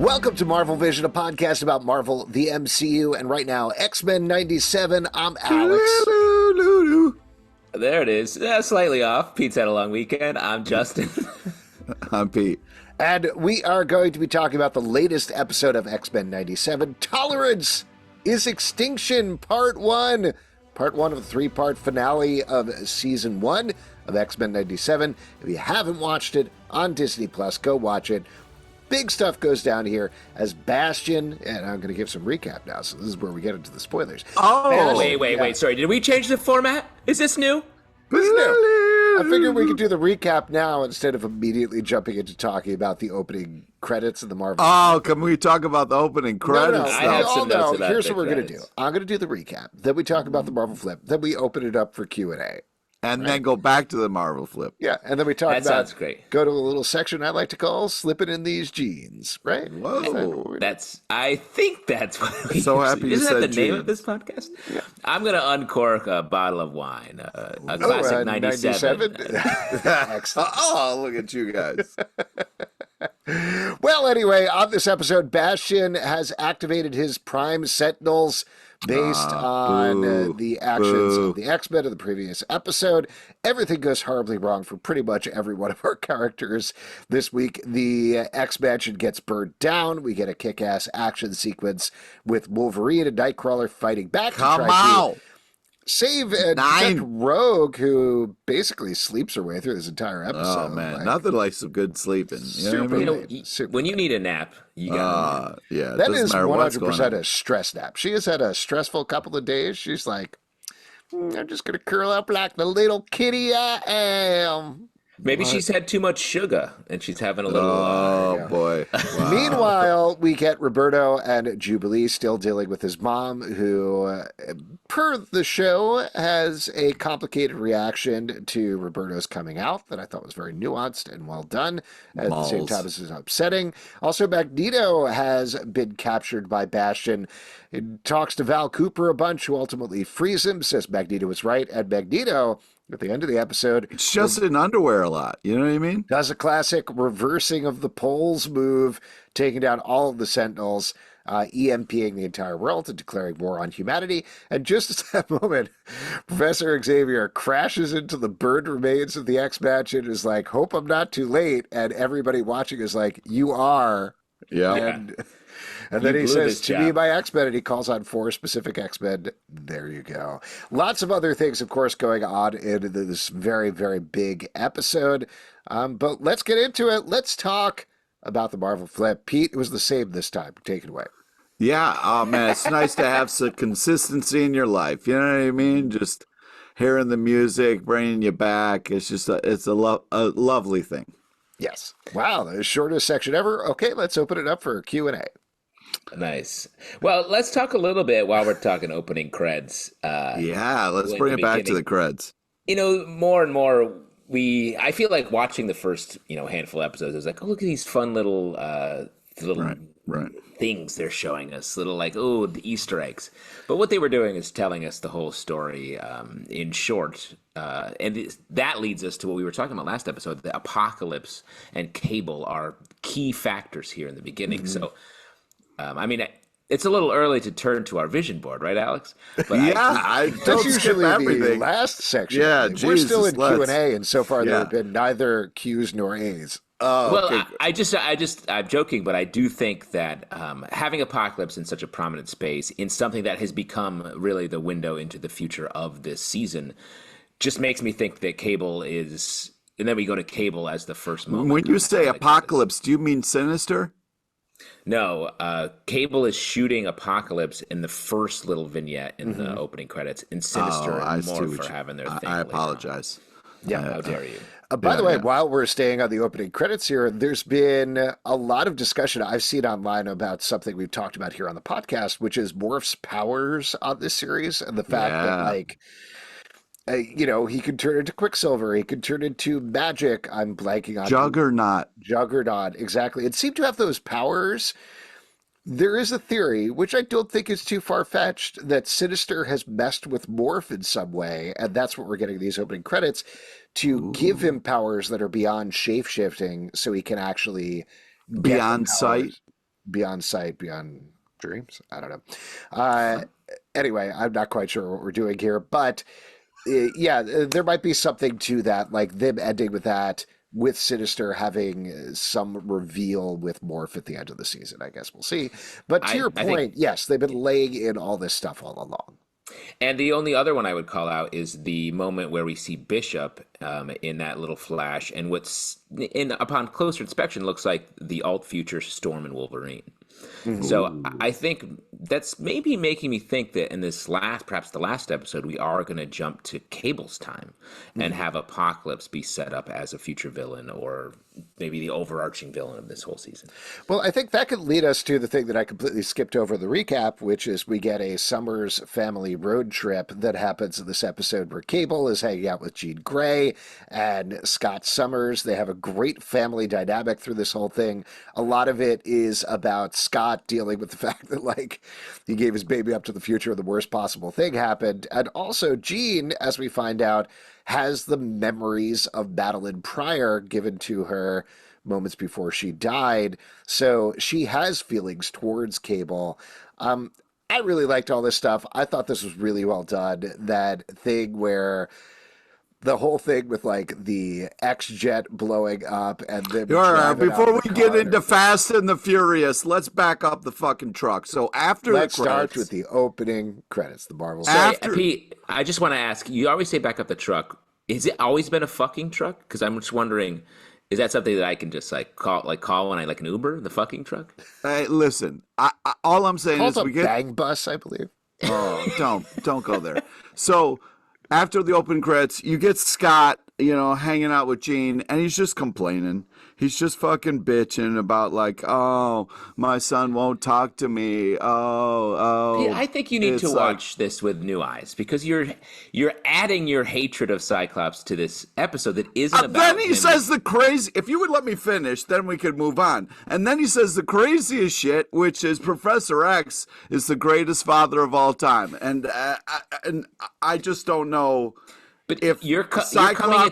Welcome to Marvel Vision, a podcast about Marvel, the MCU, and right now, X-Men 97. I'm Alex. There it is. Slightly off. Pete's had a long weekend. I'm Justin. I'm Pete. And we are going to be talking about the latest episode of X-Men 97, Tolerance Is Extinction, Part 1. Part 1 of the three-part finale of Season 1 of X-Men 97. If you haven't watched it on Disney+, go watch it. Big stuff goes down here as Bastion, and I'm going to give some recap now, so this is where we get into the spoilers. Oh, wait, sorry. Did we change the format? Is this new? This is new. I figured we could do the recap now instead of immediately jumping into talking about the opening credits of the Marvel. Oh, can we talk about the opening credits? I have some notes about here's the what we're going to do. credits. I'm going to do the recap. Then we talk about the Marvel flip. Then we open it up for Q&A. And then go back to the Marvel flip. Yeah, and then we talk That about, sounds great. go to a little section I like to call Slipping in These Jeans, right? Whoa. I think that's what we So usually- happy you Isn't that said the name Gene. of this podcast? Yeah. I'm going to uncork a bottle of wine, a classic 97. Excellent. Oh, look at you guys. Well, anyway, on this episode, Bastion has activated his Prime Sentinels based on the actions of the X-Men of the previous episode. Everything goes horribly wrong for pretty much every one of our characters this week. The X-Mansion gets burned down. We get a kick-ass action sequence with Wolverine and Nightcrawler fighting back Come to try out. to save and protect Rogue, who basically sleeps her way through this entire episode. Oh, man. Like, Nothing like some good sleeping. You know what I Super mean? late. Super When you need a nap, you got Yeah. That doesn't is matter what's going 100% on. a stress nap. She has had a stressful couple of days. She's like, I'm just going to curl up like the little kitty I am. Maybe she's had too much sugar and she's having a little. Oh, boy. Wow. Meanwhile, we get Roberto and Jubilee still dealing with his mom, who, per the show, has a complicated reaction to Roberto's coming out that I thought was very nuanced and well done. At the same time, this is upsetting. Also, Magneto has been captured by Bastion. It talks to Val Cooper a bunch, who ultimately frees him, says Magneto was right, and Magneto, at the end of the episode, It's just in underwear a lot. You know what I mean? does a classic reversing of the poles move, taking down all of the Sentinels, EMPing the entire world and declaring war on humanity. And just at that moment, Professor Xavier crashes into the burned remains of the X-Mansion, is like, hope I'm not too late. And everybody watching is like, you are. Yeah. And then he blew says, this to me job. by X-Men, and he calls on 4 specific X-Men. There you go. Lots of other things, of course, going on in this very, very big episode. But let's get into it. Let's talk about the Marvel flip. Pete, it was the same this time. Take it away. Yeah. Oh, man. It's nice to have some consistency in your life. You know what I mean? Just hearing the music, bringing you back. It's just a lovely thing. Yes. Wow, the shortest section ever. Okay, let's open it up for Q&A. Nice. Well, let's talk a little bit while we're talking opening creds. Yeah. Let's in bring the it back to beginning. the creds. You know, more and more, I feel like watching the first, handful of episodes, I was like, oh, look at these fun little Right. things they're showing us, little like, oh, the Easter eggs. But what they were doing is telling us the whole story in short. And that leads us to what we were talking about last episode. The Apocalypse and Cable are key factors here in the beginning. Mm-hmm. So, it's a little early to turn to our vision board, right, Alex? But I That's don't skip usually the everything. last section. Yeah, We're still in Jesus, let's- Q&A, and so far there Yeah. have been neither Q's nor A's. Oh, Well, okay. I'm joking, but I do think that having Apocalypse in such a prominent space in something that has become really the window into the future of this season just makes me think that Cable is, and then we go to Cable as the first moment. When you say Like, apocalypse, do you mean Sinister? No, Cable is shooting Apocalypse in the first little vignette in the opening credits, and Sinister I and see more what for you- having their I thing. later on. apologize. Yeah. How dare you? By the way, yeah. while we're staying on the opening credits here, there's been a lot of discussion I've seen online about something we've talked about here on the podcast, which is Morph's powers on this series, and the fact that, Yeah. like, he could turn into Quicksilver, he could turn into magic. I'm blanking on Juggernaut, exactly. It seemed to have those powers. There is a theory, which I don't think is too far-fetched, that Sinister has messed with Morph in some way, and that's what we're getting these opening credits, to give him powers that are beyond shape-shifting so he can actually get Beyond the sight? powers. beyond sight, beyond dreams. I don't know. Uh, anyway, I'm not quite sure what we're doing here, but yeah, there might be something to that, like them ending with that, with Sinister having some reveal with Morph at the end of the season. I guess we'll see. But to your I think, point, yes, they've been laying in all this stuff all along. and the only other one I would call out is the moment where we see Bishop in that little flash, and what's in upon closer inspection looks like the alt future Storm and Wolverine. So I think that's maybe making me think that in this last, perhaps the last episode, we are going to jump to Cable's time and have Apocalypse be set up as a future villain, or maybe the overarching villain of this whole season. Well, I think that could lead us to the thing that I completely skipped over the recap, which is we get a Summers family road trip that happens in this episode where Cable is hanging out with Jean Grey and Scott Summers. They have a great family dynamic through this whole thing. A lot of it is about Scott dealing with the fact that, like, he gave his baby up to the future and the worst possible thing happened. And also Jean, as we find out, has the memories of Madeline Pryor given to her moments before she died. So she has feelings towards Cable. I really liked all this stuff. I thought this was really well done. That thing where the whole thing with like the X jet blowing up and then All right, before we get into Fast and the Furious, let's back up the fucking truck. So after let's the credits, start with the opening credits, the Marvel. Sorry, Pete, I just want to ask, you always say back up the truck. Has it always been a fucking truck? Because I'm just wondering, is that something that I can just call when I like an Uber, the fucking truck? Hey, listen, all I'm saying is a we get bang bus, I believe. Oh, don't go there. So after the open credits, you get Scott, hanging out with Jean, and he's just complaining. He's just fucking bitching about like, oh, my son won't talk to me. Oh. I think you need to watch this with new eyes, because you're adding your hatred of Cyclops to this episode that isn't about then he him. says the crazy. If you would let me finish, then we could move on. And then he says the craziest shit, which is Professor X is the greatest father of all time. And I just don't know. But if you're coming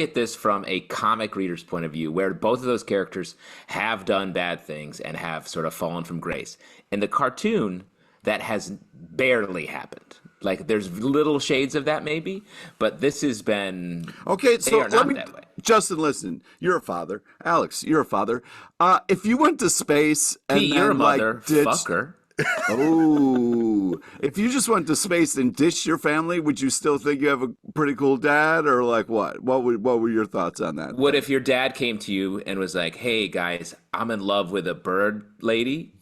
at this from a comic reader's point of view, where both of those characters have done bad things and have sort of fallen from grace. In the cartoon, that has barely happened. Like, there's little shades of that maybe, but this has been okay. So let me, that way. Justin, listen. You're a father. Alex, you're a father. If you went to space and Pete, then, you're a like, motherfucker. Oh, if you just went to space and ditched your family, would you still think you have a pretty cool dad, or like what? What were your thoughts on that? What if your dad came to you and was like, "Hey guys, I'm in love with a bird lady.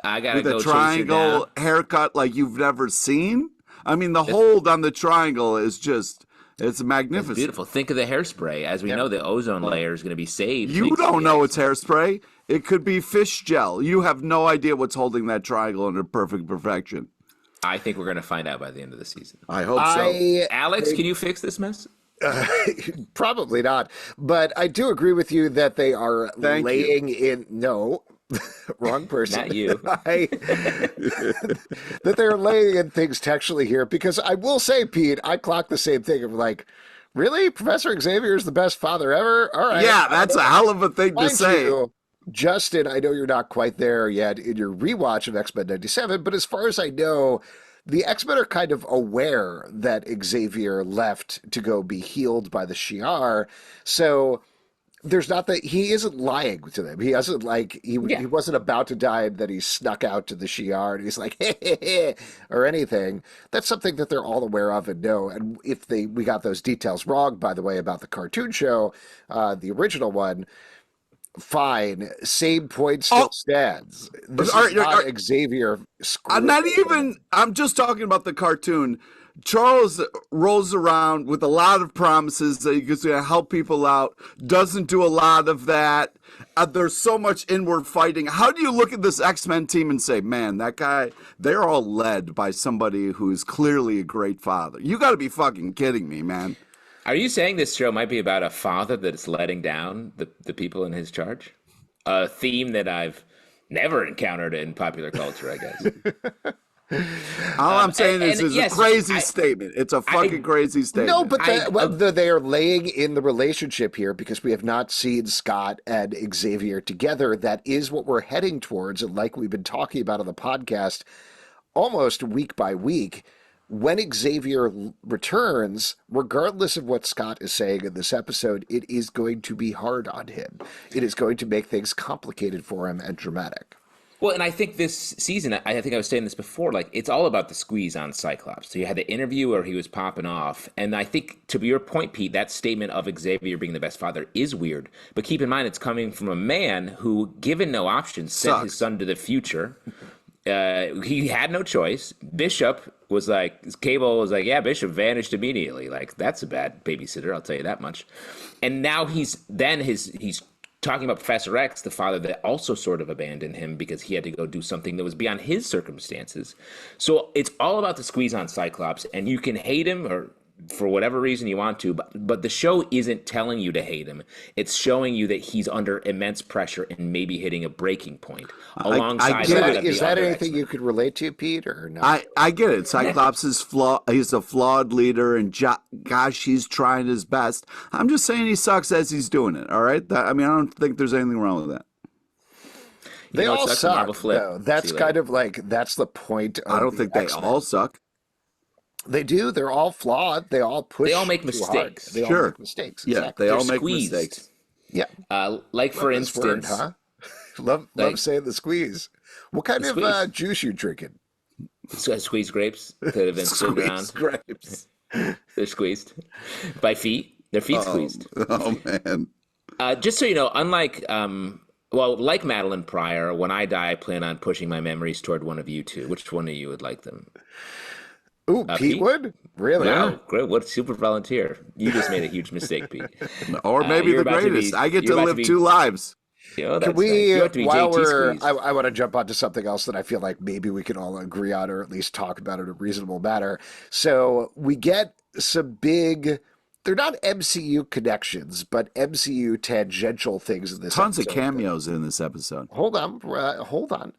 I gotta go with a chase her down." triangle haircut like you've never seen? I mean, the hold on the triangle is just. It's magnificent. It's beautiful. Think of the hairspray. As we know, the ozone layer is going to be saved. You don't know it's hairspray. It could be fish gel. You have no idea what's holding that triangle under perfect perfection. I think we're going to find out by the end of the season. I hope so. Alex, can you fix this mess? Probably not. But I do agree with you that they are laying in. No. Wrong person. Not you. That they're laying in things textually here, because I will say, Pete, I clocked the same thing of like, really? Professor Xavier is the best father ever? All right. Yeah, that's a hell of a thing to say. Justin, I know you're not quite there yet in your rewatch of X-Men 97, but as far as I know, the X-Men are kind of aware that Xavier left to go be healed by the Shi'ar, so there's not that he isn't lying to them. He hasn't he wasn't about to die and then he snuck out to the Shi'ar and he's like, hey, or anything. That's something that they're all aware of and know. And if we got those details wrong, by the way, about the cartoon show, the original one, fine. Same point still stands. This is not Xavier. I'm just talking about the cartoon. Charles rolls around with a lot of promises that he's going to help people out, doesn't do a lot of that. There's so much inward fighting. How do you look at this X-Men team and say, man, that guy, they're all led by somebody who is clearly a great father? You got to be fucking kidding me, man. Are you saying this show might be about a father that's letting down the people in his charge? A theme that I've never encountered in popular culture, I guess. All I'm saying is it's yes, a crazy statement. It's a fucking crazy statement. No, but they are laying in the relationship here because we have not seen Scott and Xavier together. That is what we're heading towards. And like we've been talking about on the podcast almost week by week, when Xavier returns, regardless of what Scott is saying in this episode, it is going to be hard on him. It is going to make things complicated for him and dramatic. Well, and I think this season, I think I was saying this before, like, it's all about the squeeze on Cyclops. So you had the interview where he was popping off. And I think, to your point, Pete, that statement of Xavier being the best father is weird. But keep in mind, it's coming from a man who, given no options, sent his son to the future. He had no choice. Bishop was like, Cable was like, yeah, Bishop vanished immediately. Like, that's a bad babysitter, I'll tell you that much. And now he's talking about Professor X, the father that also sort of abandoned him because he had to go do something that was beyond his circumstances. So it's all about the squeeze on Cyclops, and you can hate him or for whatever reason you want to, but the show isn't telling you to hate him. It's showing you that he's under immense pressure and maybe hitting a breaking point alongside. Is that anything you could relate to, Pete, or no? I get it. Cyclops is he's a flawed leader, and gosh, he's trying his best. I'm just saying he sucks as he's doing it. All right. I don't think there's anything wrong with that. They all suck. Though. That's kind of like that's the point. Of I don't think X-Men. They all suck. They do. They're all flawed. They all push. They all make mistakes. They all make mistakes. Yeah, exactly. they all make mistakes. Yeah. Like for instance, word, huh? love saying the squeeze. What kind of juice you drinking? Squeezed grapes that have been sitting around. Grapes. They're squeezed by feet. Their feet squeezed. Oh man. Just so you know, unlike like Madeline Pryor, when I die, I plan on pushing my memories toward one of you two. Which one of you would like them? Ooh, Pete would? Really? Wow, great. What a super volunteer. You just made a huge mistake, Pete. Or maybe the greatest. I get to live two lives. Can we, while I want to jump onto something else that I feel like maybe we can all agree on or at least talk about in a reasonable manner. So we get some big, they're not MCU connections, but MCU tangential things in this Tons episode. Of cameos in this episode. Hold on.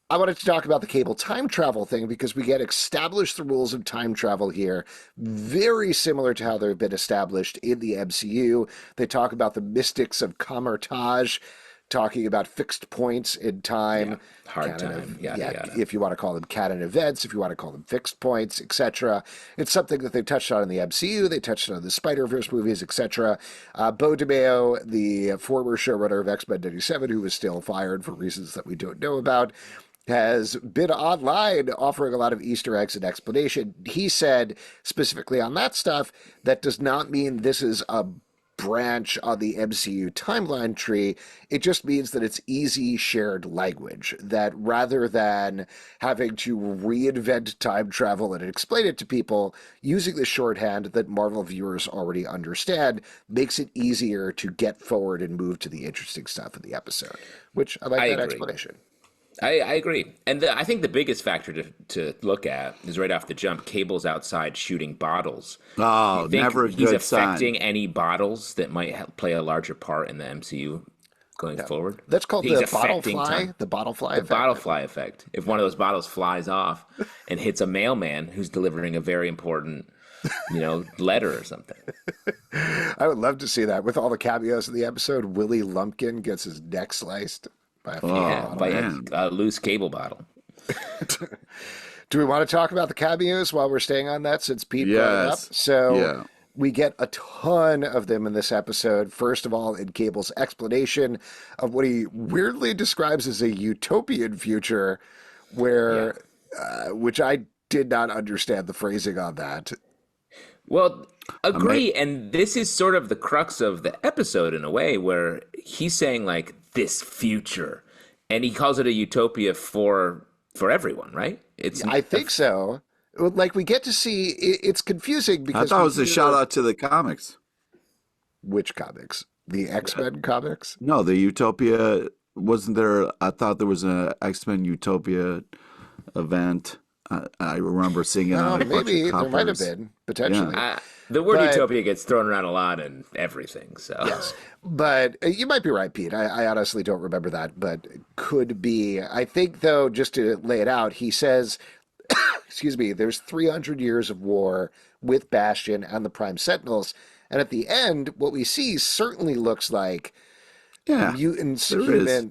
I wanted to talk about the Cable time travel thing because we get established the rules of time travel here, very similar to how they've been established in the MCU. They talk about the mystics of Kamar-Taj, talking about fixed points in time. Hard time. If you want to call them canon events, if you want to call them fixed points, etc. It's something that they've touched on in the MCU. They touched on the Spider-Verse movies, etc. Beau DeMayo, the former showrunner of X-Men 97, who was still fired for reasons that we don't know about, has been online offering a lot of Easter eggs and explanation. He said specifically on that stuff, that does not mean this is a branch on the MCU timeline tree. It just means that it's easy shared language, that rather than having to reinvent time travel and explain it to people, using the shorthand that Marvel viewers already understand makes it easier to get forward and move to the interesting stuff in the episode, which I like that explanation. I agree. And I think the biggest factor to look at is right off the jump, Cable's outside shooting bottles. Oh, never a good sign. He's affecting any bottles that might play a larger part in the MCU going forward. That's called the bottle fly. The bottle fly effect. The bottle fly effect. If one of those bottles flies off and hits a mailman who's delivering a very important letter or something. I would love to see that with all the cameos in the episode. Willie Lumpkin gets his neck sliced. By a loose Cable bottle. Do we want to talk about the cameos while we're staying on that since Pete brought it up? So we get a ton of them in this episode. First of all, in Cable's explanation of what he weirdly describes as a utopian future where, which I did not understand the phrasing on that. Well, agree. And this is sort of the crux of the episode in a way where he's saying like this future and he calls it a utopia for everyone, right? I think so. Like we get to see it's confusing because I thought it was a shout out to the comics. Which comics? The X-Men comics? No, the Utopia wasn't there. I thought there was an X-Men Utopia event. I remember seeing it on a maybe bunch of there might have been potentially. Yeah. The word utopia gets thrown around a lot in everything. So yes, but you might be right, Pete. I honestly don't remember that, but could be. I think though, just to lay it out, he says excuse me, there's 300 years of war with Bastion and the Prime Sentinels. And at the end, what we see certainly looks like mutants, there human. is.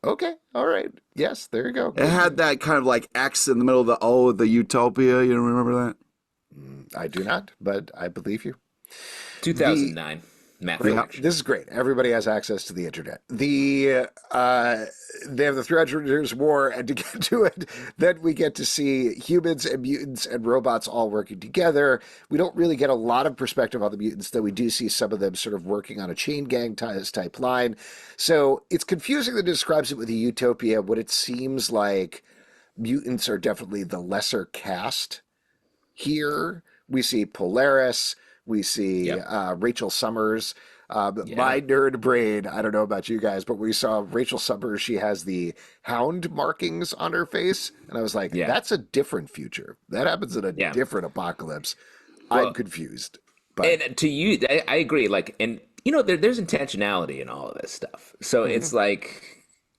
Okay, all right. Yes, there you go. It had that kind of like X in the middle of the O, the Utopia. You don't remember that? I do not, but I believe you. 2009. Matt Fraction. This is great. Everybody has access to the internet. They have the 300 Years War, and to get to it, then we get to see humans and mutants and robots all working together. We don't really get a lot of perspective on the mutants, though we do see some of them sort of working on a chain gang type line. So it's confusing that it describes it with a utopia when it seems like mutants are definitely the lesser caste here. We see Polaris. We see Rachel Summers. My nerd brain, I don't know about you guys, but we saw Rachel Summers. She has the hound markings on her face. And I was like, that's a different future. That happens in a different apocalypse. Well, I'm confused. But. And to you, I agree. Like, and you know, there's intentionality in all of this stuff. So it's like,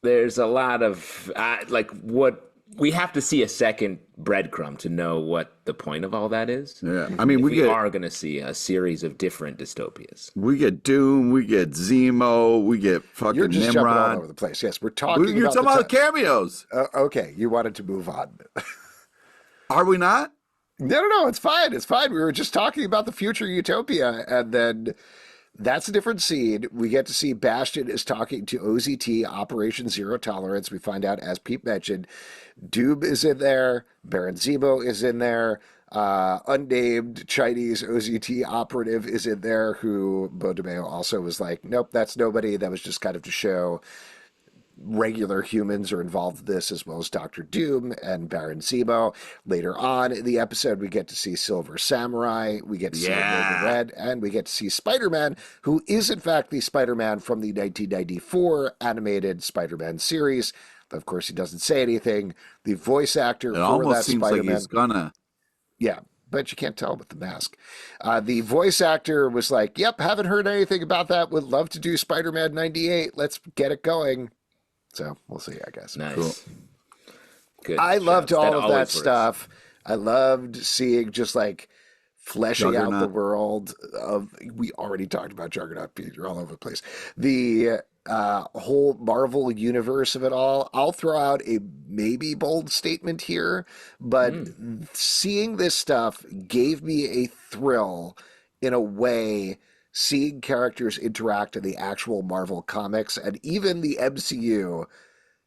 there's a lot of like what we have to see a second breadcrumb to know what the point of all that is. Yeah, I mean, we are going to see a series of different dystopias. We get Doom, we get Zemo, we get fucking You're just Nimrod. Jumping all over the place. Yes, we're talking. You're talking about cameos. Okay, you wanted to move on. Are we not? No. It's fine. It's fine. We were just talking about the future utopia, and then. That's a different scene. We get to see Bastion is talking to OZT, Operation Zero Tolerance. We find out, as Pete mentioned, Doom is in there, Baron Zemo is in there, unnamed Chinese OZT operative is in there, who Bo DeMeo also was like, nope, that's nobody. That was just kind of to show regular humans are involved in this, as well as Dr. Doom and Baron Zemo. Later on in the episode, we get to see Silver Samurai, we get to see Omega Red, and we get to see Spider-Man, who is in fact the Spider-Man from the 1994 animated Spider-Man series. Of course, he doesn't say anything. The voice actor for that seems Spider-Man... like he's gonna... Yeah, but you can't tell with the mask. The voice actor was like, yep, haven't heard anything about that. Would love to do Spider-Man 98. Let's get it going. So we'll see, I guess. Nice. Cool. Good. I loved all of that works. stuff. I loved seeing just like fleshing out the world of. We already talked about Juggernaut, Pete. You're all over the place. The whole Marvel universe of it all. I'll throw out a maybe bold statement here, but seeing this stuff gave me a thrill in a way. Seeing characters interact in the actual Marvel comics and even the MCU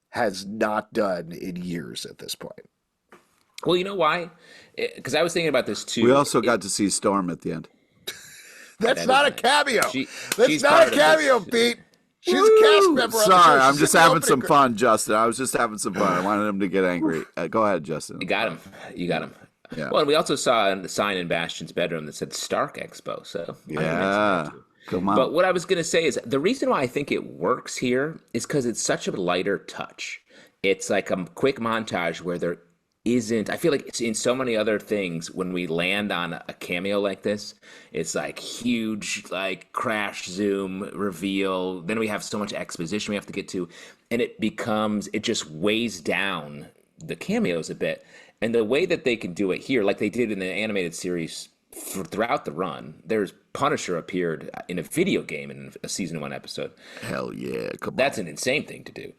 has not done in years at this point. Well, you know why? Because I was thinking about this too. We also got to see Storm at the end. That's not a cameo. That's she's not a cameo, Pete. She's a cast member. Sorry, I'm just having some fun, Justin. I was just having some fun. I wanted him to get angry. Go ahead, Justin. You got him. You got him. Yeah. Well, and we also saw a sign in Bastion's bedroom that said Stark Expo. So yeah, come on. But what I was going to say is the reason why I think it works here is because it's such a lighter touch. It's like a quick montage where there isn't. I feel like it's in so many other things when we land on a cameo like this, it's like huge, like crash, zoom, reveal. Then we have so much exposition we have to get to, and it just weighs down the cameos a bit. And the way that they can do it here, like they did in the animated series throughout the run, there's Punisher appeared in a video game in a season 1 episode. Hell yeah, come on. That's an insane thing to do.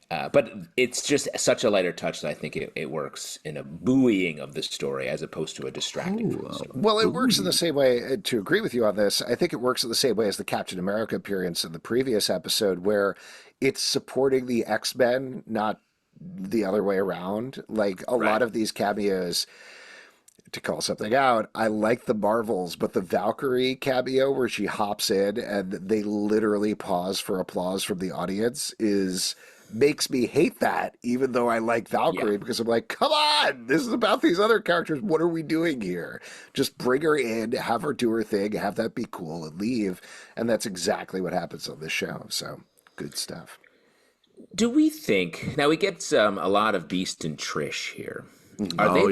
But it's just such a lighter touch that I think it works in a buoying of the story as opposed to a distracting from the story. Well, it works in the same way, to agree with you on this, I think it works in the same way as the Captain America appearance in the previous episode, where it's supporting the X-Men, not the other way around. Like a lot of these cameos, to call something out, I like the Marvels, but the Valkyrie cameo where she hops in and they literally pause for applause from the audience makes me hate that, even though I like Valkyrie, because I'm like, come on, this is about these other characters. What are we doing here? Just bring her in, have her do her thing, have that be cool, and leave. And that's exactly what happens on this show. So good stuff. Do we think now we get a lot of Beast and Trish here? Are they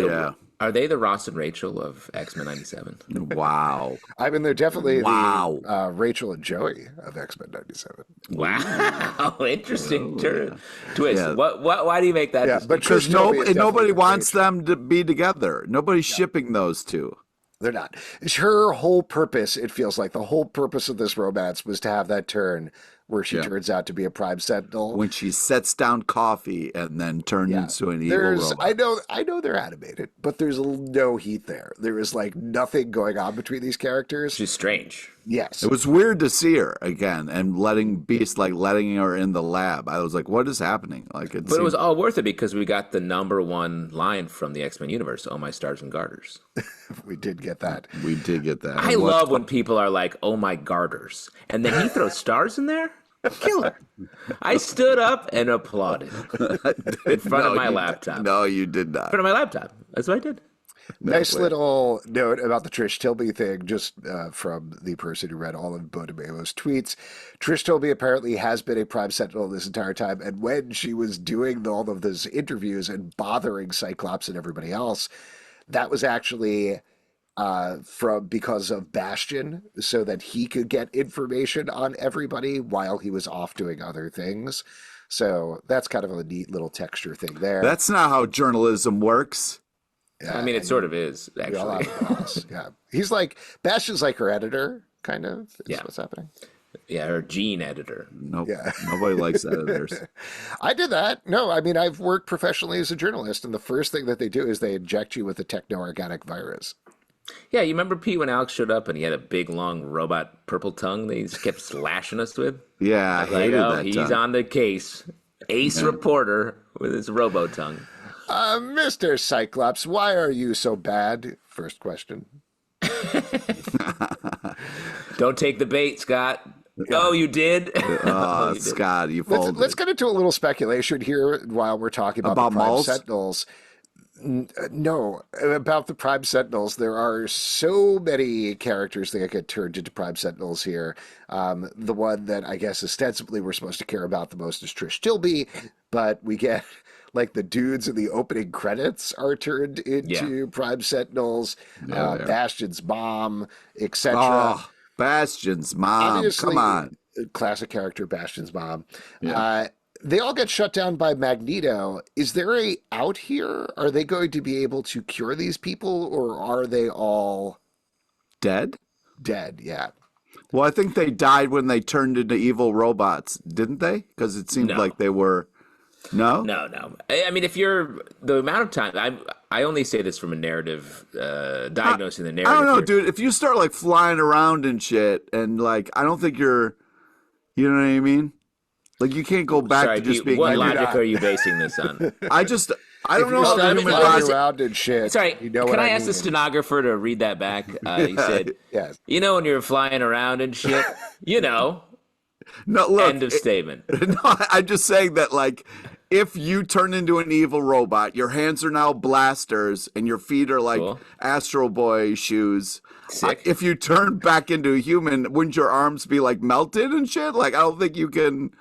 Are they the Ross and Rachel of X-Men 97? Wow. I mean, they're definitely Wow. the Rachel and Joey of X-Men 97. Wow, interesting twist. Yeah. What? Why do you make that? Yeah, distinction? but Because Trish Toby is nobody definitely wants Rachel. them to be together. Nobody's shipping those two. They're not. Her whole purpose, it feels like, the whole purpose of this romance was to have that turn where she turns out to be a Prime Sentinel. When she sets down coffee and then turns into an evil robot. I know they're animated, but there's no heat there. There is like nothing going on between these characters. She's strange. Yes. It was weird to see her again and letting her in the lab. I was like, what is happening? Like, But it was all worth it because we got the #1 line from the X-Men universe, "Oh my stars and garters." We did get that. We did get that. I love when people are like, "Oh my garters," and then he throws stars in there. Killer. I stood up and applauded in front of my laptop. No, you did not. In front of my laptop. That's what I did. Nice little note about the Trish Tilby thing, just from the person who read all of Bodemeo's tweets. Trish Tilby apparently has been a Prime Sentinel this entire time, and when she was doing all of those interviews and bothering Cyclops and everybody else, that was actually because of Bastion, so that he could get information on everybody while he was off doing other things. So that's kind of a neat little texture thing there. That's not how journalism works. Yeah, I mean, it sort of is, we all actually. have a boss. Yeah, he's like Bastion's like her editor, kind of. Is what's happening. Yeah, her gene editor. Nope. Yeah. Nobody likes editors. I did that. No, I mean, I've worked professionally as a journalist, and the first thing that they do is they inject you with a techno-organic virus. Yeah, you remember Pete when Alex showed up and he had a big, long robot purple tongue that he just kept slashing us with? Yeah, I hated that he's tongue. on the case. Ace reporter with his robo tongue. Mr. Cyclops, why are you so bad? First question. Don't take the bait, Scott. Oh, you did? Oh, Scott, you folded. Let's get into a little speculation here while we're talking about the Prime Malls? Sentinels. No, about the Prime Sentinels. There are so many characters that get turned into Prime Sentinels here. The one that I guess ostensibly we're supposed to care about the most is Trish Tilby, but we get like the dudes in the opening credits are turned into Prime Sentinels. Bastion's mom, etc. Oh, Bastion's mom. Obviously, Come on. Classic character, Bastion's mom. Yeah. They all get shut down by Magneto. Is there a out here? Are they going to be able to cure these people, or are they all Dead? dead? Yeah. Well, I think they died when they turned into evil robots, didn't they? Because it seemed No. like they were. No? No. I mean, if you're the amount of time, I only say this from a narrative, diagnosing the narrative. I don't know, here. dude. If you start like flying around and shit, and like, I don't think you're, you know what I mean? Like, you can't go back Sorry, to just Pete, being. what like, logic are you basing this on? I don't If know you how start human flying bodies. around and shit, Sorry, you know can what I I ask the mean. stenographer to read that back? He said, Yes. you know when you're flying around and shit? You know, No, look. end of statement. No, I'm just saying that, like, if you turn into an evil robot, your hands are now blasters and your feet are like Cool. Astro Boy shoes. Sick. If you turn back into a human, wouldn't your arms be like melted and shit? Like, I don't think you can.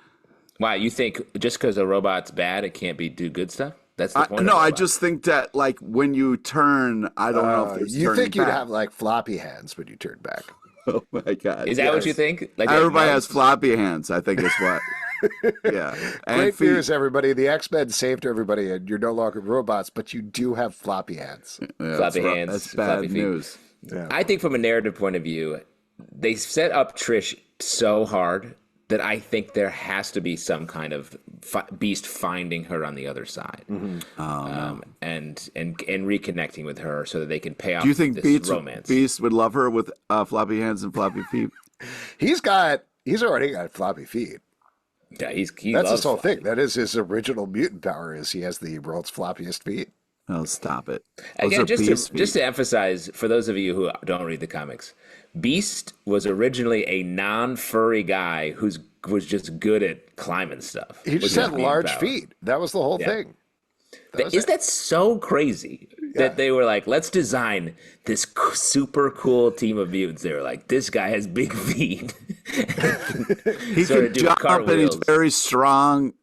Wow, you think just because a robot's bad, it can't do good stuff? That's the point. No, of a I robot. just think that, like, when you turn, I don't know if there's You turning think you'd back. have like floppy hands when you turn back? Oh my god! Is that what you yes. think? Like Everybody that has floppy hands. I think is what. Yeah, and Great feet. news, everybody. The X-Men saved everybody, and you're no longer robots, but you do have floppy hands. Yeah, floppy that's hands, That's bad floppy feet. news. I think from a narrative point of view, they set up Trish so hard that I think there has to be some kind of beast finding her on the other side, and reconnecting with her so that they can pay off. Do you think this romance? Beast would love her with floppy hands and floppy feet? He's already got floppy feet. Yeah, he That's loves his whole floppy. thing. That is his original mutant power. Is he has the world's floppiest feet. Oh, stop it! Those Again, are Beast just feet. to emphasize for those of you who don't read the comics, Beast was originally a non-furry guy who was just good at climbing stuff. He just with had his large mutant power. feet. That was the whole thing. Is that so crazy that they were like, let's design this super cool team of mutants? They were like, this guy has big feet. He started can doing jump and he's cartwheels. very strong.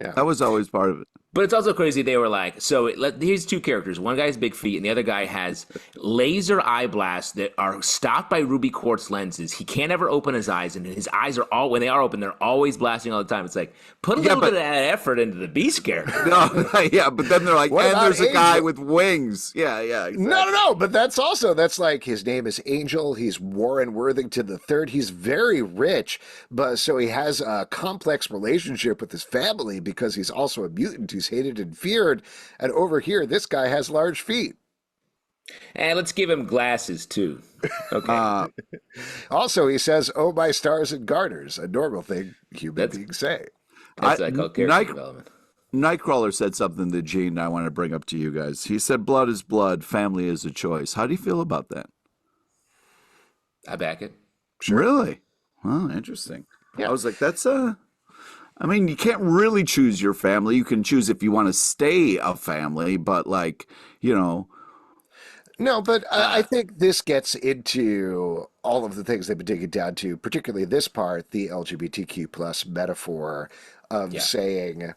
Yeah. That was always part of it. But it's also crazy. They were like, here's two characters. One guy has big feet, and the other guy has laser eye blasts that are stopped by ruby quartz lenses. He can't ever open his eyes, and his eyes are when they are open, they're always blasting all the time. It's like, put a little bit of that effort into the Beast character. No, yeah, but then they're like, and there's a guy with wings. Yeah, exactly. No. But that's like, his name is Angel. He's Warren Worthington III. He's very rich, but so he has a complex relationship with his family because he's also a mutant. He's hated and feared. And over here, this guy has large feet. And let's give him glasses, too. Okay. Also, he says, "Oh, my stars and garters," a normal thing human beings say. That's I call character development. Nightcrawler said something to Gene I want to bring up to you guys. He said, blood is blood, family is a choice. How do you feel about that? I back it. Sure. Really? Oh, interesting. Yeah. I was like, that's I mean, you can't really choose your family. You can choose if you want to stay a family, but No, but I think this gets into all of the things they've been digging down to, particularly this part, the LGBTQ plus metaphor of saying,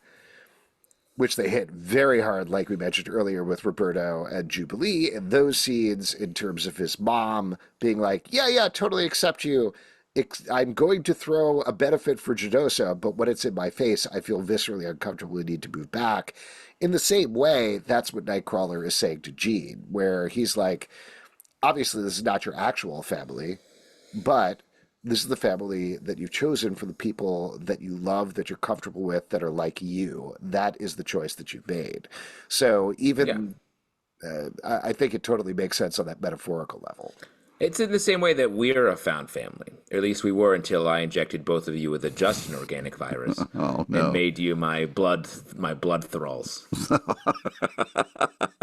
which they hit very hard, like we mentioned earlier with Roberto and Jubilee, and those scenes in terms of his mom being like, yeah, totally accept you. I'm going to throw a benefit for Gedosa, but when it's in my face, I feel viscerally uncomfortable and need to move back. In the same way, that's what Nightcrawler is saying to Jean, where he's like, obviously this is not your actual family, but this is the family that you've chosen for the people that you love, that you're comfortable with, that are like you. That is the choice that you've made. So even, I think it totally makes sense on that metaphorical level. It's in the same way that we're a found family, or at least we were until I injected both of you with a just an organic virus and made you my blood thralls.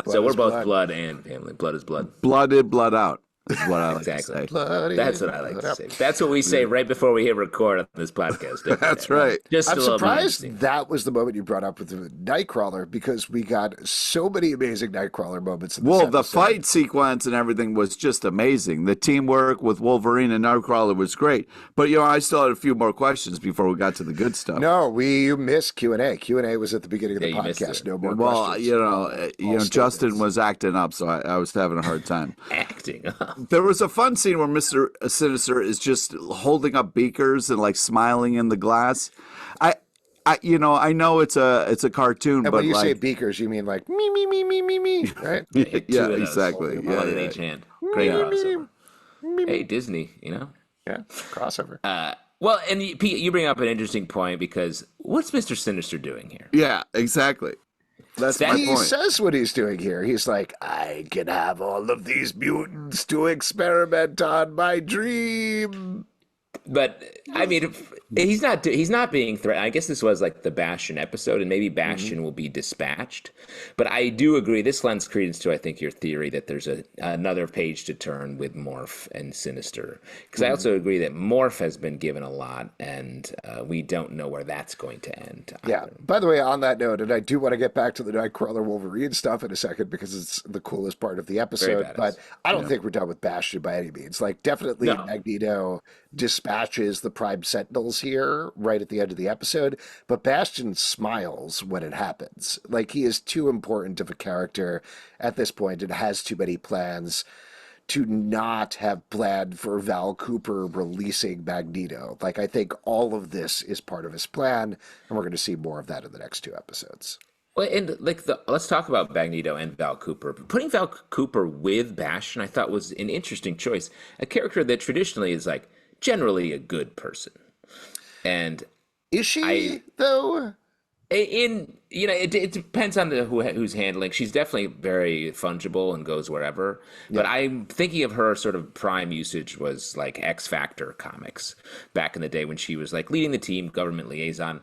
So we're both blood and family. Blood is blood. Blood in, blood out. Is what I like to say. That's what I like to say. That's what we say right before we hit record on this podcast. That's right. I'm surprised that was the moment you brought up with the Nightcrawler, because we got so many amazing Nightcrawler moments in this episode. The fight sequence and everything was just amazing. The teamwork with Wolverine and Nightcrawler was great. But, I still had a few more questions before we got to the good stuff. No, you missed Q&A. Q&A was at the beginning of the podcast. No more questions. Justin was acting up, so I was having a hard time. Acting up. There was a fun scene where Mr. Sinister is just holding up beakers and like smiling in the glass. I know it's a cartoon, and but when you say beakers, you mean like me, right? Yeah, exactly. One in each hand. Great crossover. Hey, Disney, Yeah, crossover. Well, and Pete, you bring up an interesting point, because what's Mr. Sinister doing here? Yeah, exactly. That's my point. He says what he's doing here. He's like, I can have all of these mutants to experiment on my dream. But I mean, he's not being threatened. I guess this was like the Bastion episode, and maybe Bastion will be dispatched. But I do agree. This lends credence to, I think, your theory that there's another page to turn with Morph and Sinister. Because I also agree that Morph has been given a lot, and we don't know where that's going to end. Yeah. By the way, on that note, and I do want to get back to the Nightcrawler Wolverine stuff in a second, because it's the coolest part of the episode. But I don't think we're done with Bastion by any means. Like, definitely Magneto dispatches the Prime Sentinels here right at the end of the episode, but Bastion smiles when it happens. Like, he is too important of a character at this point and has too many plans to not have planned for Val Cooper releasing Magneto. Like, I think all of this is part of his plan, and we're going to see more of that in the next two episodes. Well, and let's talk about Magneto and Val Cooper. Putting Val Cooper with Bastion, I thought, was an interesting choice. A character that traditionally is like generally a good person. And is she though? It depends on who's handling. She's definitely very fungible and goes wherever. Yeah. But I'm thinking of her sort of prime usage was like X Factor comics back in the day, when she was like leading the team, government liaison,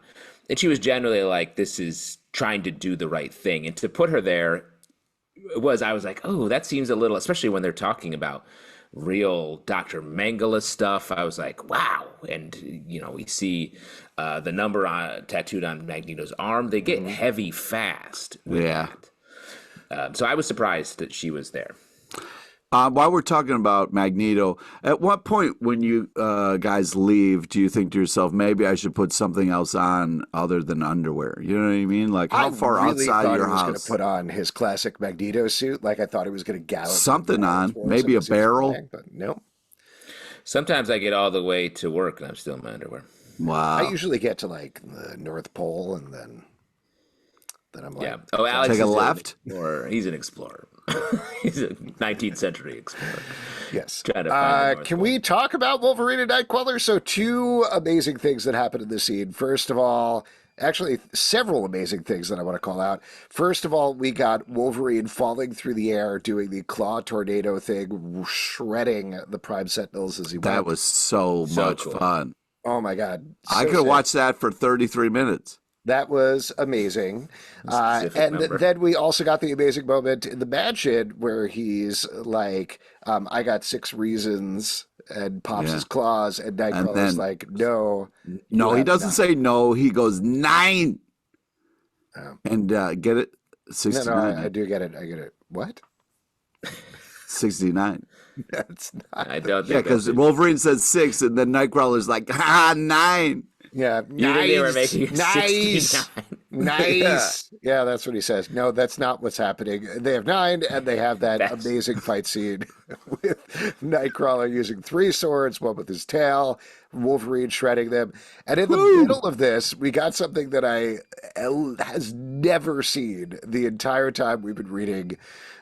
and she was generally like, this is trying to do the right thing. And to put her there I was like, oh, that seems a little, especially when they're talking about real Dr. Mengele stuff. I was like, wow. And, we see the number tattooed on Magneto's arm. They get heavy fast with that. So I was surprised that she was there. While we're talking about Magneto, at what point when you guys leave, do you think to yourself, maybe I should put something else on other than underwear? You know what I mean? Like, how far really outside thought your he was going to house? put on his classic Magneto suit. Like I thought he was going to gallop Something on, towards maybe him a as he was barrel. flying, but no. Sometimes I get all the way to work and I'm still in my underwear. I Wow. usually get to like the North Pole and then I'm like, Yeah. Oh, Alex Take a is left? an explorer. He's an explorer. He's a 19th century explorer. yes. Trying to find the North Can Pole. we talk about Wolverine and Nightcrawler? So two amazing things that happened in this scene. First of all, actually several amazing things that I want to call out. First of all, we got Wolverine falling through the air, doing the claw tornado thing, shredding the Prime Sentinels as he That went. was so much cool. fun. Oh my God. I So could have sick. watched that for 33 minutes. That was amazing. Specific And number. then we also got the amazing moment in the Mansion where he's like, I got 6 reasons, and pops Yeah. his claws, and Nightcrawler's then- like, no. No, you he have doesn't 9. say no. He goes 9. Oh. And get it? No, 69. I do get it. I get it. What? 69. That's not. I don't Yeah, think because that's it. Wolverine says 6, and then Nightcrawler's like, 9. Yeah. You think they were making it nice. 69? Nice. Yeah, that's what he says. No, that's not what's happening. They have 9, and they have that That's- amazing fight scene with Nightcrawler using 3 swords, one with his tail, Wolverine shredding them. And in the middle of this, we got something that I has never seen the entire time we've been reading.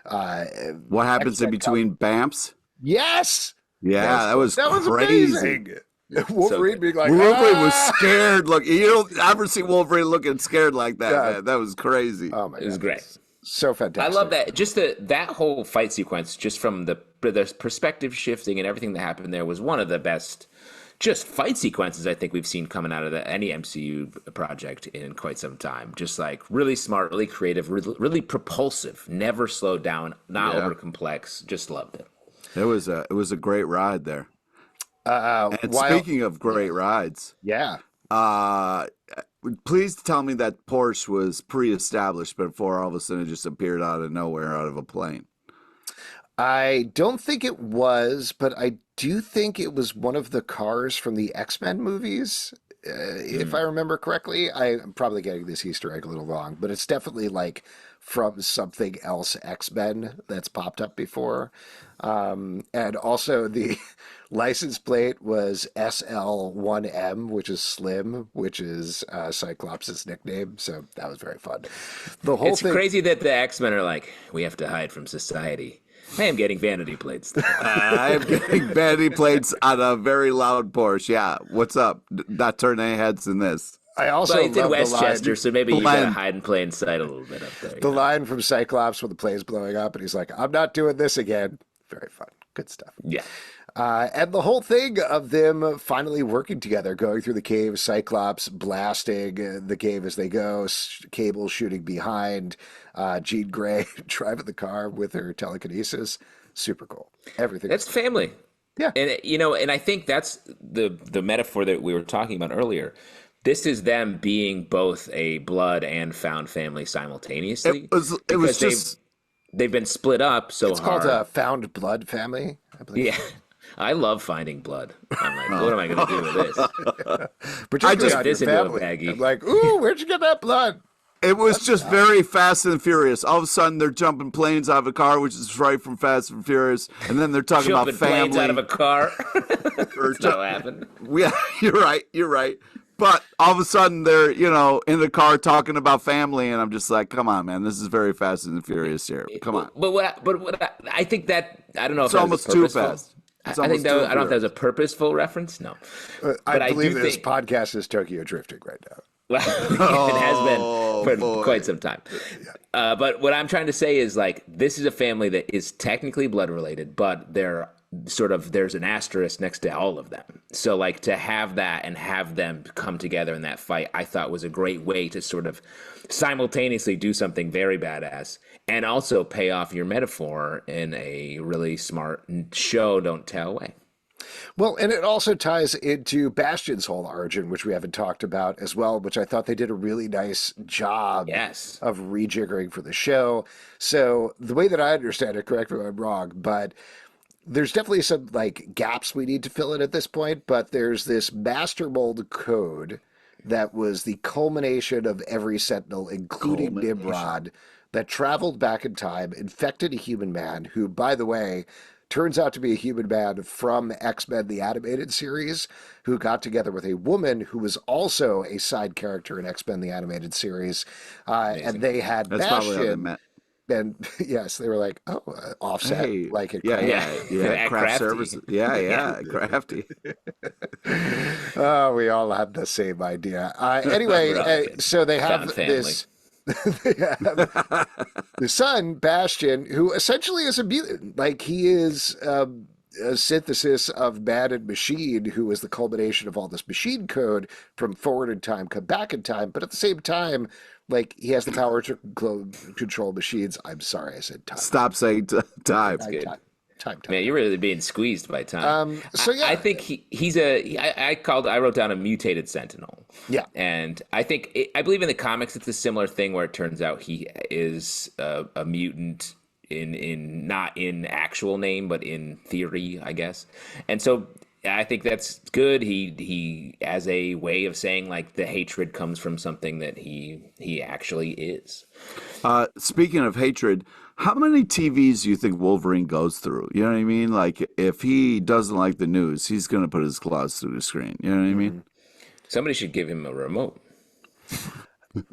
What happens in between Bamps? Yes, Yeah, that was crazy. amazing. Wolverine good. being like, Wolverine was "Ah!" scared. Look, you don't ever see Wolverine looking scared like that, Yeah. man. That was crazy. Oh my It was God. great. So I fantastic. love that. Just that whole fight sequence, just from the perspective shifting and everything that happened there, was one of the best just fight sequences I think we've seen coming out of any MCU project in quite some time. Just like really smart, really creative, really propulsive, never slowed down, not Yeah. over complex. Just loved it. It was a great ride there. And while- speaking of great rides, yeah. please tell me that Porsche was pre-established before all of a sudden it just appeared out of nowhere out of a plane. I don't think it was, but I do think it was one of the cars from the X-Men movies. If I remember correctly, I'm probably getting this Easter egg a little wrong, but it's definitely like from something else X-Men that's popped up before. And also the license plate was SL1M, which is Slim, which is Cyclops' nickname. So that was very fun. The whole It's thing. crazy that the X-Men are like, we have to hide from society. I am getting vanity plates. I'm getting vanity plates on a very loud Porsche. Yeah, what's up? Not turn any heads in this. I also But it's in love the Westchester, line. so maybe you Blend. gotta hide in plain sight a little bit up there. The line from Cyclops when the plane's blowing up, and he's like, "I'm not doing this again." Very fun, good stuff. Yeah. And the whole thing of them finally working together, going through the cave, Cyclops blasting the cave as they go, Cable shooting behind, Jean Grey driving the car with her telekinesis. Super cool. Everything. That's family. Yeah. And and I think that's the metaphor that we were talking about earlier. This is them being both a blood and found family simultaneously. It was because just they've been split up so It's hard. called Found Blood Family, I believe. Yeah. I love finding blood. I'm like, what am I going to do with this? Particularly just- on this your into a family. baggie. I'm like, ooh, where'd you get that blood? It was just very Fast and Furious. All of a sudden, they're jumping planes out of a car, which is right from Fast and Furious, and then they're talking about Jumping planes family. out of a car. That's how it happened. Yeah, you're right. But all of a sudden, they're in the car talking about family, and I'm just like, come on, man, this is very Fast and Furious here. Come on, But I think that I don't know if it's that was almost too purposeful. fast. It's I think almost that too I don't know if that was furious. a purposeful reference. No, I But I believe do this think- podcast is Tokyo drifting right now. Well, it has Oh, been for boy. quite some time. But what I'm trying to say is like this is a family that is technically blood related, but there's an asterisk next to all of them. So like to have that and have them come together in that fight, I thought was a great way to sort of simultaneously do something very badass and also pay off your metaphor in a really smart show, don't tell way. Well, and it also ties into Bastion's whole origin, which we haven't talked about as well, which I thought they did a really nice job Yes. of rejiggering for the show. So the way that I understand it, correct me if I'm wrong, but there's definitely some like gaps we need to fill in at this point, but there's this master mold code that was the culmination of every Sentinel, including Nimrod, that traveled back in time, infected a human man who, by the way, turns out to be a human man from X-Men the Animated Series, who got together with a woman who was also a side character in X-Men the Animated Series. And they had That's probably how they Bastion. met. And yes, they were like, oh, offset, Hey, like it. yeah, Crafty. yeah. Craft Crafty. services. Yeah, crafty. Oh, we all had the same idea. Anyway, Right. so they have Found family. this. They have the son, Bastion, who essentially is a mutant. Like he is a synthesis of man and machine, who is the culmination of all this machine code from forward in time, come back in time. But at the same time, like he has the power to control machines. I'm sorry, I said time. Stop saying time. Good. Time. Man, you're really being squeezed by time. So yeah, I think I wrote down a mutated Sentinel. Yeah. And I believe in the comics it's a similar thing where it turns out he is a mutant in not in actual name but in theory, I guess. And so I think that's good. He as a way of saying like the hatred comes from something that he actually is. Speaking of hatred, how many TVs do you think Wolverine goes through? You know what I mean? Like, if he doesn't like the news, he's going to put his claws through the screen. You know what I mean? Somebody should give him a remote.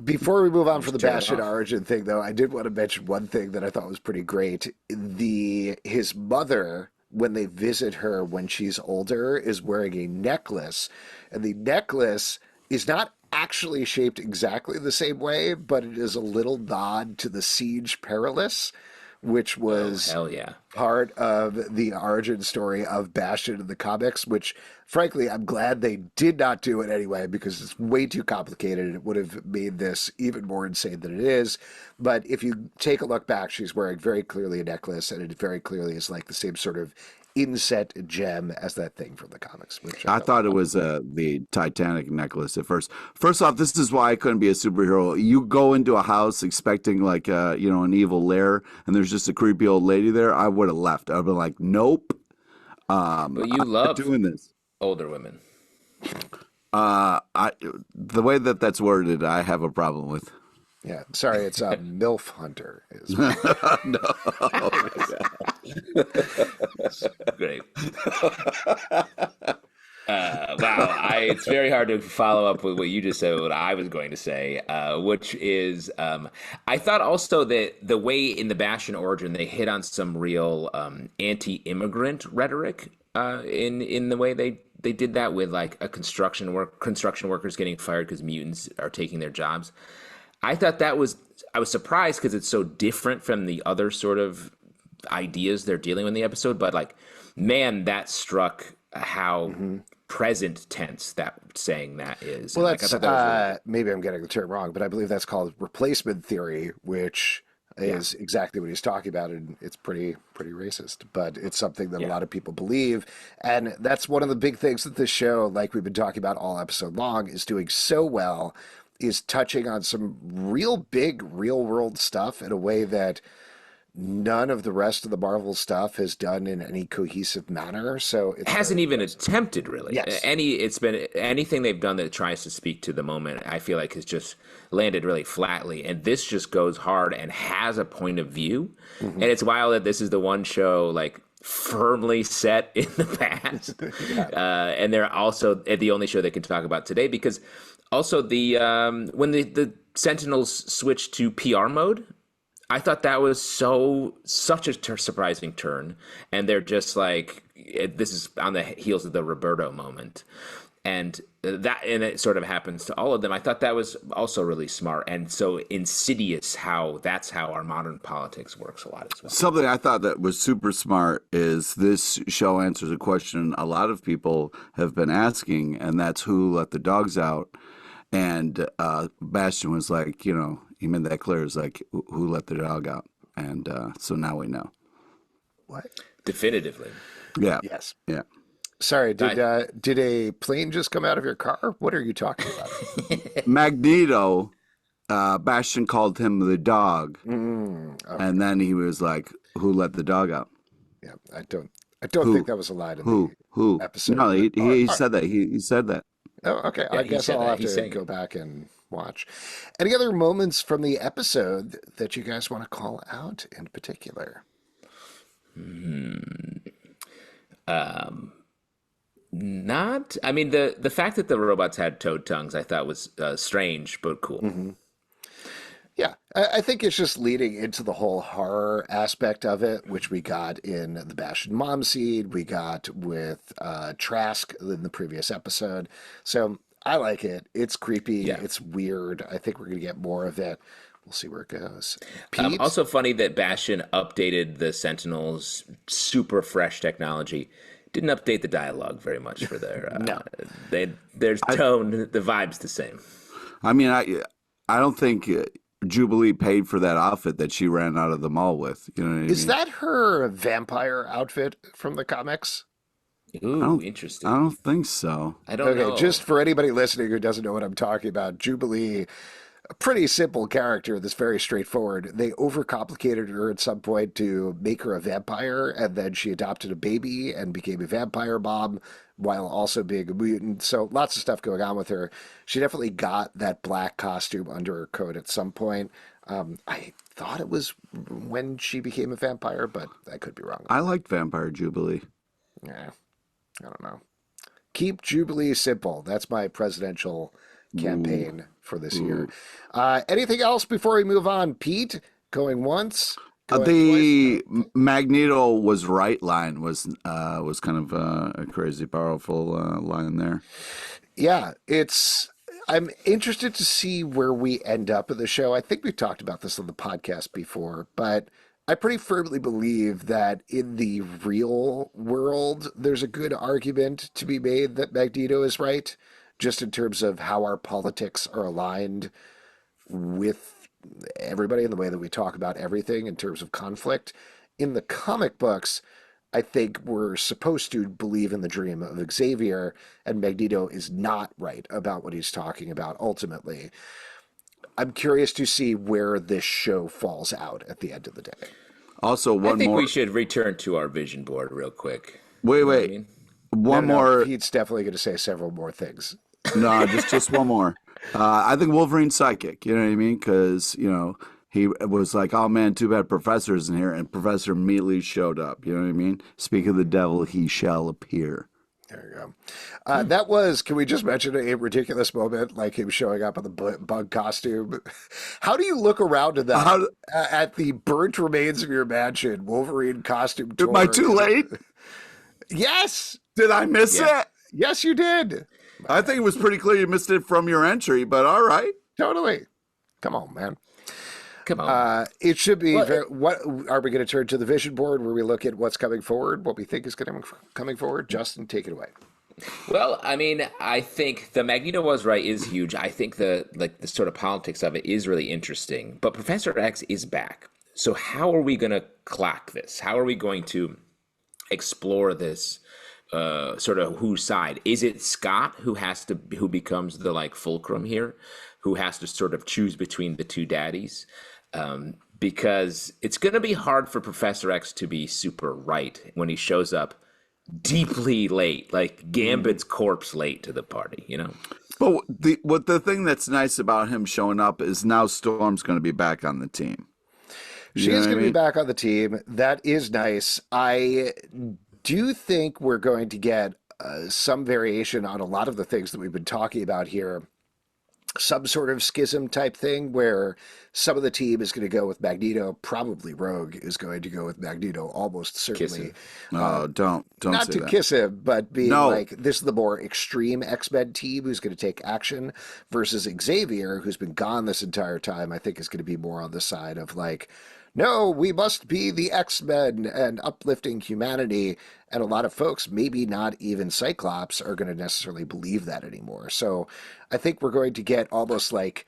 Before we move on from the turn it Bastion off. origin thing, though, I did want to mention one thing that I thought was pretty great. His mother, when they visit her when she's older, is wearing a necklace, and the necklace is not actually shaped exactly the same way, but it is a little nod to the Siege Perilous, which was Hell yeah. part of the origin story of Bastion in the comics, which frankly, I'm glad they did not do it anyway, because it's way too complicated and it would have made this even more insane than it is. But if you take a look back, she's wearing very clearly a necklace, and it very clearly is like the same sort of inset gem as that thing from the comics. Which I thought it was the Titanic necklace at first. First off, this is why I couldn't be a superhero. You go into a house expecting like an evil lair, and there's just a creepy old lady there. I would have left. I'd been like, nope. But you I'm love not doing this. older women. The way that that's worded, I have a problem with. Yeah, sorry, it's MILF Hunter. Is Great. Wow, it's very hard to follow up with what you just said, what I was going to say, which is I thought also that the way in the Bastion origin they hit on some real anti-immigrant rhetoric in the way they did that with like construction workers getting fired because mutants are taking their jobs. I thought I was surprised because it's so different from the other sort of ideas they're dealing with in the episode, but like, man, that struck how present tense that saying that is. well, And, like, that's I thought that was really maybe I'm getting the term wrong, but I believe that's called replacement theory, which is exactly what he's talking about, and it's pretty racist, but it's something that a lot of people believe, and that's one of the big things that this show, like we've been talking about all episode long, is doing so well, is touching on some real big real world stuff in a way that none of the rest of the Marvel stuff has done in any cohesive manner. So it hasn't even attempted really. Yes. It's been anything they've done that tries to speak to the moment, I feel like has just landed really flatly. And this just goes hard and has a point of view. And it's wild that this is the one show like firmly set in the past. And they're also the only show they can talk about today, because also the when the Sentinels switched to PR mode, I thought that was such a surprising turn, and they're just like, this is on the heels of the Roberto moment, and it sort of happens to all of them. I thought that was also really smart and so insidious that's how our modern politics works a lot as well. Something I thought that was super smart is this show answers a question a lot of people have been asking, and that's who let the dogs out. And Bastion was like, he made that clear. It's like, who let the dog out? And so now we know. what? Definitively. Yeah. Yes. Yeah. Sorry, I- did a plane just come out of your car? What are you talking about? Magneto, Bastion called him the dog, Okay. and then he was like, "Who let the dog out? Yeah, I don't think Who? that was a line in Who? Who?" the episode. No, But, he all right. said that. He said that. Oh, okay. Yeah, I he guess said I'll that. have He to sang go it. back and watch. Any other moments from the episode that you guys want to call out in particular? Not. I mean, the fact that the robots had toad tongues, I thought was strange but cool. Yeah, I think it's just leading into the whole horror aspect of it, which we got in the Bastion Mom Seed, we got with Trask in the previous episode. So I like it. It's creepy. Yeah. It's weird. I think we're going to get more of it. We'll see where it goes. Pete? Also funny that Bastion updated the Sentinels, super fresh technology. Didn't update the dialogue very much for their. No. Their tone, the vibe's the same. I mean, I don't think Jubilee paid for that outfit that she ran out of the mall with. You know what I Is mean? that her vampire outfit from the comics? Ooh, interesting. I don't think so. I don't know. Just for anybody listening who doesn't know what I'm talking about, Jubilee, a pretty simple character that's very straightforward. They overcomplicated her at some point to make her a vampire, and then she adopted a baby and became a vampire mom while also being a mutant. So lots of stuff going on with her. She definitely got that black costume under her coat at some point. I thought it was when she became a vampire, but I could be wrong. I liked Vampire Jubilee. Yeah, I don't know. Keep Jubilee simple. That's my presidential campaign for this year. Anything else before we move on? Pete, going once? Going The twice? Magneto was right line was kind of a crazy powerful line there. Yeah, I'm interested to see where we end up in the show. I think we've talked about this on the podcast before, but I pretty firmly believe that in the real world, there's a good argument to be made that Magneto is right, just in terms of how our politics are aligned with everybody in the way that we talk about everything in terms of conflict. In the comic books, I think we're supposed to believe in the dream of Xavier, and Magneto is not right about what he's talking about ultimately. I'm curious to see where this show falls out at the end of the day. Also, I one think more. we should return to our vision board real quick. Wait, You know what I wait. mean? One No, more. Pete's definitely going to say several more things. No, just one more. I think Wolverine's psychic. You know what I mean? Because he was like, "Oh man, too bad Professor's in here," and Professor immediately showed up. You know what I mean? Speak of the devil, he shall appear. There you go. That was, can we just mention a ridiculous moment, like him showing up in the bug costume? How do you look around at that? How- At the burnt remains of your mansion, Wolverine costume Am I torn. too late? Yes. Did I miss Yeah. it? Yes, you did. I think it was pretty clear you missed it from your entry, but all right. Totally. Come on, man. Come on. It should be. Well, What are we going to turn to the vision board where we look at what's coming forward, what we think is coming forward? Justin, take it away. Well, I mean, I think the Magneto was right is huge. I think the sort of politics of it is really interesting. But Professor X is back. So how are we going to clock this? How are we going to explore this sort of whose side? Is it Scott who becomes the fulcrum here, who has to sort of choose between the two daddies? Because it's going to be hard for Professor X to be super right when he shows up deeply late, like Gambit's corpse late to the party, But the thing that's nice about him showing up is now Storm's going to be back on the team. She is going to be back on the team. That is nice. I do think we're going to get some variation on a lot of the things that we've been talking about here. Some sort of schism type thing where some of the team is going to go with Magneto. Probably Rogue is going to go with Magneto, almost certainly. No, don't Not say to that. kiss him, but being No. like, this is the more extreme X-Men team who's going to take action versus Xavier, who's been gone this entire time, I think is going to be more on the side of like, no, we must be the X-Men and uplifting humanity. And a lot of folks, maybe not even Cyclops, are going to necessarily believe that anymore. So I think we're going to get almost like,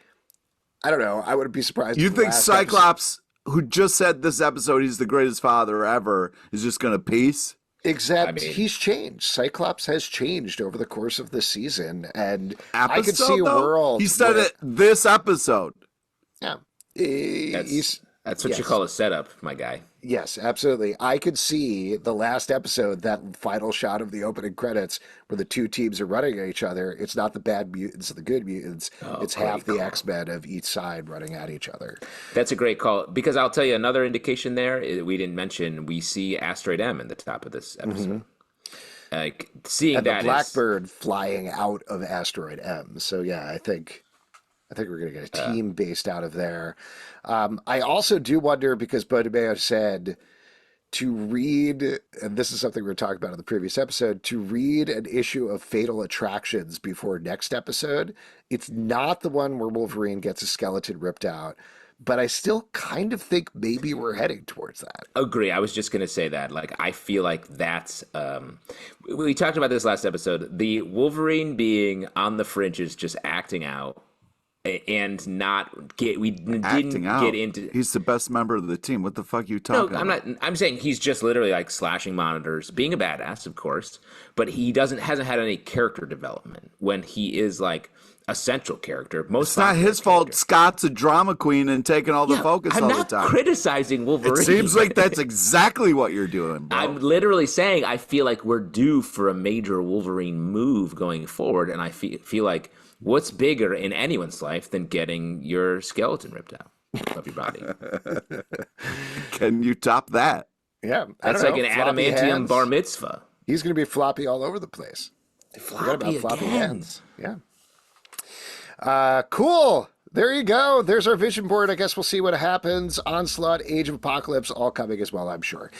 I don't know, I wouldn't be surprised. You if the think last Cyclops, who just said this episode he's the greatest father ever, is just going to peace? Except mean, he's changed. Cyclops has changed over the course of this season, and I could Episode, see a though? world. He said where, it this episode. Yeah, that's what you yes. call a setup, my guy. Yes, absolutely. I could see the last episode, that final shot of the opening credits where the two teams are running at each other. It's not the bad mutants and the good mutants. It's half the X-Men of each side running at each other. That's a great call, because I'll tell you another indication there we didn't mention. We see Asteroid M in the top of this episode. Like seeing And that the Blackbird flying out of Asteroid M. So yeah, I think we're going to get a team based out of there. I also do wonder, because Bo DeMeo said to read, and this is something we were talking about in the previous episode, to read an issue of Fatal Attractions before next episode. It's not the one where Wolverine gets a skeleton ripped out, but I still kind of think maybe we're heading towards that. Agree. I was just going to say that. Like, I feel like that's. We talked about this last episode. The Wolverine being on the fringes, just acting out, and not get. We didn't get into. He's the best member of the team. What the fuck are you talking about? I'm not. I'm saying he's just literally like slashing monitors, being a badass, of course, but he hasn't had any character development when he is like a central character. It's not his fault. Scott's a drama queen and taking all the focus all the time. I'm not criticizing Wolverine. It seems like that's exactly what you're doing, bro. I'm literally saying I feel like we're due for a major Wolverine move going forward, and I feel like what's bigger in anyone's life than getting your skeleton ripped out of your body? Can you top that? Yeah. That's like an adamantium bar mitzvah. He's going to be floppy all over the place. Floppy hands. Yeah. Cool. There you go. There's our vision board. I guess we'll see what happens. Onslaught, Age of Apocalypse, all coming as well, I'm sure.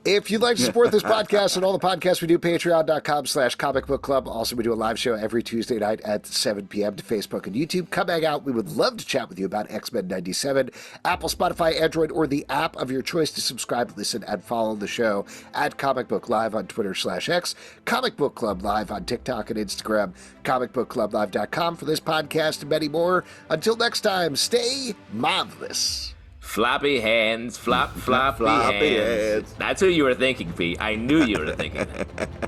If you'd like to support this podcast and all the podcasts we do, patreon.com/Comic Book Club. Also, we do a live show every Tuesday night at 7 p.m. to Facebook and YouTube. Come hang out. We would love to chat with you about X-Men 97, Apple, Spotify, Android, or the app of your choice to subscribe, listen, and follow the show at Comic Book Live on Twitter/X, Comic Book Club Live on TikTok and Instagram, comicbookclublive.com for this podcast and many more. Until next time, stay marvelous. Floppy hands, floppy hands. That's who you were thinking, Pete. I knew you were thinking that.